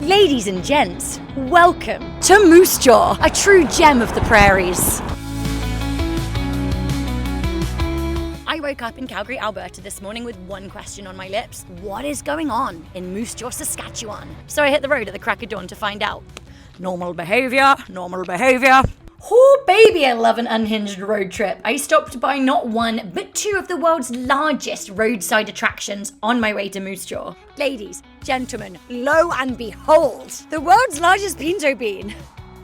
Ladies and gents, welcome to Moose Jaw, a true gem of the prairies. I woke up in Calgary, Alberta this morning with one question on my lips. What is going on in Moose Jaw, Saskatchewan? So I hit the road at the crack of dawn to find out. Normal behavior, normal behavior. Oh baby, I love an unhinged road trip. I stopped by not one, but two of the world's largest roadside attractions on my way to Moose Jaw. Ladies, gentlemen, lo and behold, the world's largest pinto bean.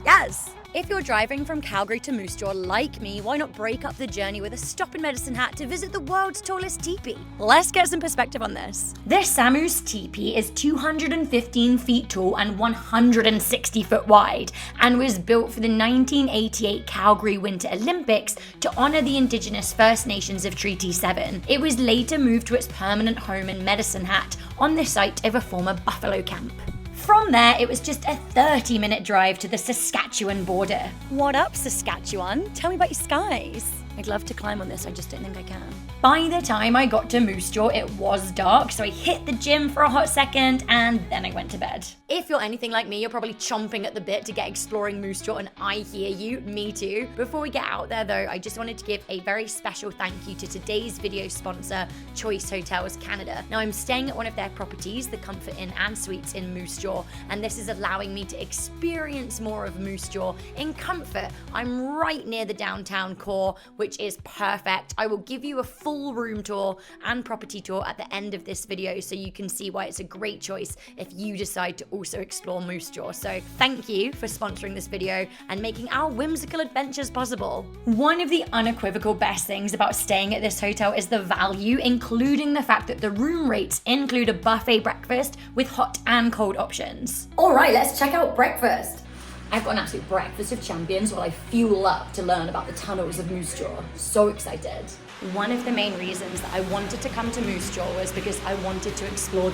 Yes. If you're driving from Calgary to Moose Jaw like me, why not break up the journey with a stop in Medicine Hat to visit the world's tallest teepee? Let's get some perspective on this. This Samu's teepee is 215 feet tall and 160 foot wide, and was built for the 1988 Calgary Winter Olympics to honor the Indigenous First Nations of Treaty 7. It was later moved to its permanent home in Medicine Hat on the site of a former buffalo camp. From there, it was just a 30-minute drive to the Saskatchewan border. What up, Saskatchewan? Tell me about your skies. I'd love to climb on this, I just don't think I can. By the time I got to Moose Jaw, it was dark, so I hit the gym for a hot second, and then I went to bed. If you're anything like me, you're probably chomping at the bit to get exploring Moose Jaw, and I hear you, me too. Before we get out there though, I just wanted to give a very special thank you to today's video sponsor, Choice Hotels Canada. Now I'm staying at one of their properties, the Comfort Inn and Suites in Moose Jaw, and this is allowing me to experience more of Moose Jaw in comfort. I'm right near the downtown core, which is perfect. I will give you a full room tour and property tour at the end of this video so you can see why it's a great choice if you decide to also explore Moose Jaw. So thank you for sponsoring this video and making our whimsical adventures possible. One of the unequivocal best things about staying at this hotel is the value, including the fact that the room rates include a buffet breakfast with hot and cold options. All right, let's check out breakfast. I've got an absolute breakfast of champions while I fuel up to learn about the tunnels of Moose Jaw. So excited. One of the main reasons that I wanted to come to Moose Jaw was because I wanted to explore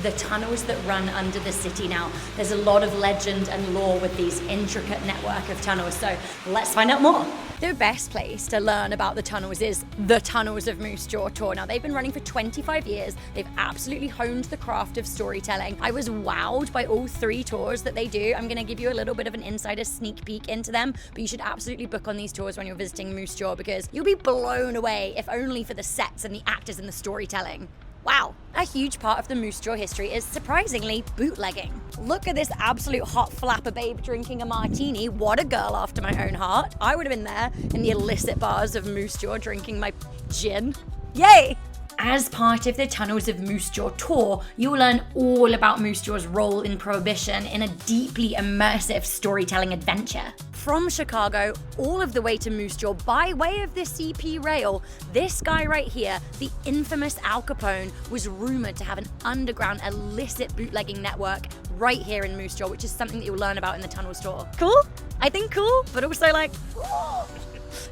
the tunnels that run under the city. Now, there's a lot of legend and lore with these intricate network of tunnels, so let's find out more. The best place to learn about the tunnels is the Tunnels of Moose Jaw tour. Now, they've been running for 25 years. They've absolutely honed the craft of storytelling. I was wowed by all three tours that they do. I'm gonna give you a little bit of an insider sneak peek into them, but you should absolutely book on these tours when you're visiting Moose Jaw because you'll be blown away, if only for the sets and the actors and the storytelling. Wow. A huge part of the Moose Jaw history is surprisingly bootlegging. Look at this absolute hot flapper babe drinking a martini. What a girl after my own heart. I would have been there in the illicit bars of Moose Jaw drinking my gin. Yay! As part of the Tunnels of Moose Jaw tour, you'll learn all about Moose Jaw's role in prohibition in a deeply immersive storytelling adventure. From Chicago all of the way to Moose Jaw by way of the CP rail, this guy right here, the infamous Al Capone, was rumored to have an underground illicit bootlegging network right here in Moose Jaw, which is something that you'll learn about in the Tunnels tour. Cool? I think cool, but also like,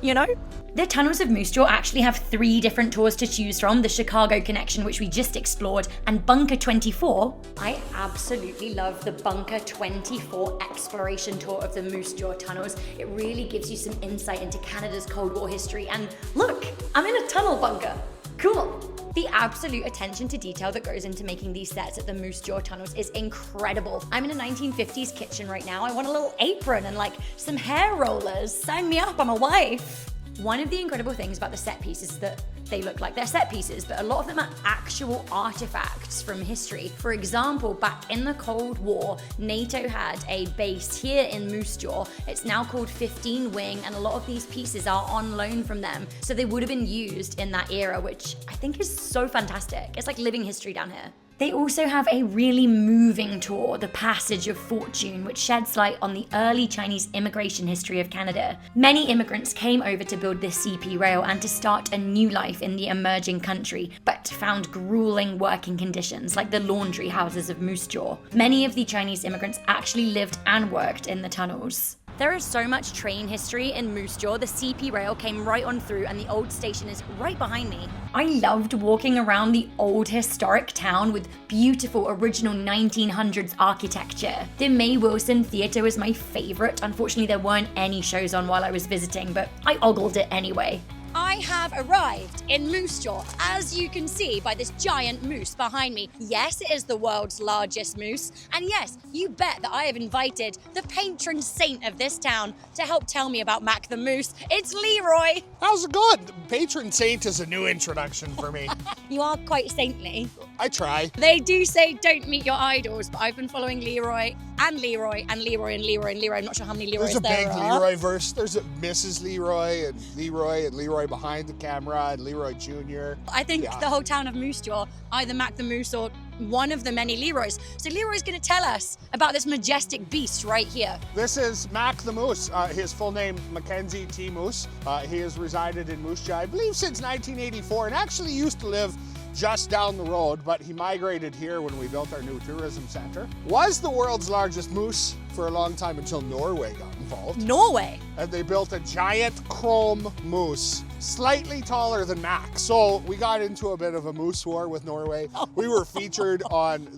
you know? The Tunnels of Moose Jaw actually have 3 different tours to choose from: the Chicago Connection, which we just explored, and Bunker 24. I absolutely love the Bunker 24 exploration tour of the Moose Jaw tunnels. It really gives you some insight into Canada's Cold War history, and look, I'm in a tunnel bunker. Cool. The absolute attention to detail that goes into making these sets at the Moose Jaw tunnels is incredible. I'm in a 1950s kitchen right now. I want a little apron and like some hair rollers. Sign me up, I'm a wife. One of the incredible things about the set pieces is that they look like they're set pieces, but a lot of them are actual artifacts from history. For example, back in the Cold War, NATO had a base here in Moose Jaw. It's now called 15 Wing, and a lot of these pieces are on loan from them. So they would have been used in that era, which I think is so fantastic. It's like living history down here. They also have a really moving tour, The Passage of Fortune, which sheds light on the early Chinese immigration history of Canada. Many immigrants came over to build this CP rail and to start a new life in the emerging country, but found grueling working conditions like the laundry houses of Moose Jaw. Many of the Chinese immigrants actually lived and worked in the tunnels. There is so much train history in Moose Jaw. The CP rail came right on through and the old station is right behind me. I loved walking around the old historic town with beautiful original 1900s architecture. The May Wilson Theatre was my favorite. Unfortunately, there weren't any shows on while I was visiting, but I ogled it anyway. I I have arrived in Moose Jaw, as you can see by this giant moose behind me. Yes, it is the world's largest moose. And yes, you bet that I have invited the patron saint of this town to help tell me about Mac the Moose. It's Leroy. How's it going? Patron saint is a new introduction for me. You are quite saintly. I try. They do say don't meet your idols, but I've been following Leroy and Leroy and Leroy and Leroy and Leroy. I'm not sure how many Leroys there are. There's a big Leroy verse. There's a Mrs. Leroy and Leroy behind the camera and Leroy Jr. I think the whole town of Moose Jaw, either Mac the Moose or one of the many Leroys. So Leroy's going to tell us about this majestic beast right here. This is Mac the Moose. His full name, Mackenzie T. Moose. He has resided in Moose Jaw, I believe, since 1984, and actually used to live just down the road, but he migrated here when we built our new tourism center. Was the world's largest moose for a long time until Norway got involved. Norway? And they built a giant chrome moose, slightly taller than Mac. So we got into a bit of a moose war with Norway. We were featured on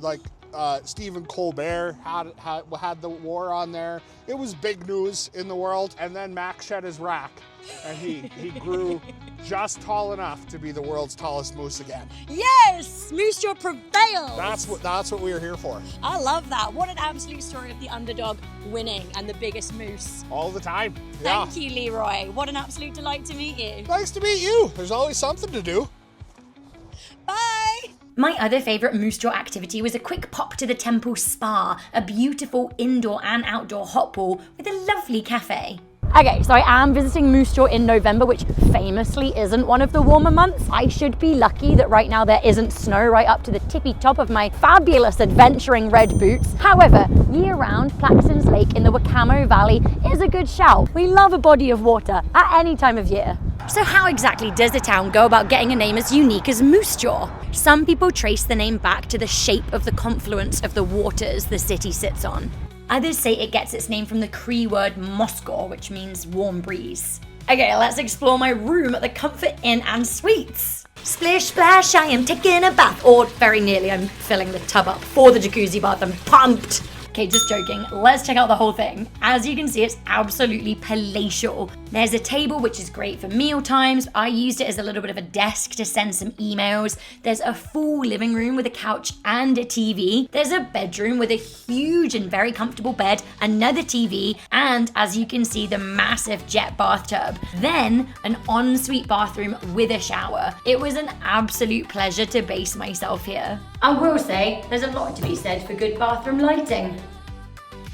Stephen Colbert had the war on there. It was big news in the world. And then Mac shed his rack and he grew just tall enough to be the world's tallest moose again. Yes! Moose Jaw prevails! That's what we are here for. I love that. What an absolute story of the underdog winning and the biggest moose. All the time. Yeah. Thank you, Leroy. What an absolute delight to meet you. Nice to meet you. There's always something to do. Bye! My other favourite Moose Jaw activity was a quick pop to the Temple Spa, a beautiful indoor and outdoor hot pool with a lovely cafe. Okay, so I am visiting Moose Jaw in November, which famously isn't one of the warmer months. I should be lucky that right now there isn't snow right up to the tippy top of my fabulous adventuring red boots. However, year-round, Plaxton's Lake in the Wakamo Valley is a good shout. We love a body of water at any time of year. So how exactly does a town go about getting a name as unique as Moose Jaw? Some people trace the name back to the shape of the confluence of the waters the city sits on. Others say it gets its name from the Cree word Moscaw, which means warm breeze. Okay, let's explore my room at the Comfort Inn and Suites. Splish splash, I am taking a bath. Or very nearly, I'm filling the tub up for the jacuzzi bath. I'm pumped. Okay, just joking. Let's check out the whole thing. As you can see, it's absolutely palatial. There's a table, which is great for meal times. I used it as a little bit of a desk to send some emails. There's a full living room with a couch and a TV. There's a bedroom with a huge and very comfortable bed, another TV, and as you can see, the massive jet bathtub. Then an ensuite bathroom with a shower. It was an absolute pleasure to base myself here. I will say, there's a lot to be said for good bathroom lighting.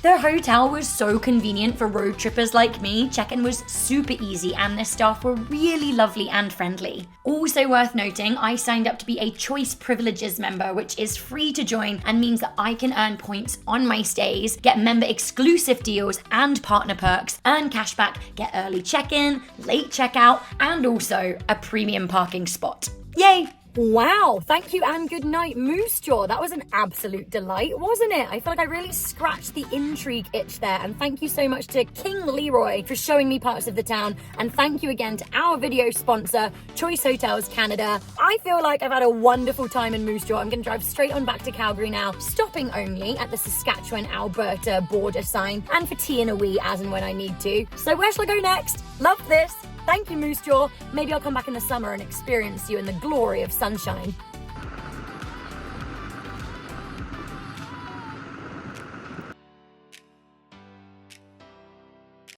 The hotel was so convenient for road trippers like me. Check-in was super easy and the staff were really lovely and friendly. Also worth noting, I signed up to be a Choice Privileges member, which is free to join and means that I can earn points on my stays, get member exclusive deals and partner perks, earn cashback, get early check-in, late checkout, and also a premium parking spot. Yay! Wow, thank you and good night, Moose Jaw. That was an absolute delight, wasn't it? I feel like I really scratched the intrigue itch there. And thank you so much to King Leroy for showing me parts of the town. And thank you again to our video sponsor, Choice Hotels Canada. I feel like I've had a wonderful time in Moose Jaw. I'm going to drive straight on back to Calgary now, stopping only at the Saskatchewan-Alberta border sign and for tea and a wee as and when I need to. So where shall I go next? Love this. Thank you, Moose Jaw. Maybe I'll come back in the summer and experience you in the glory of sunshine.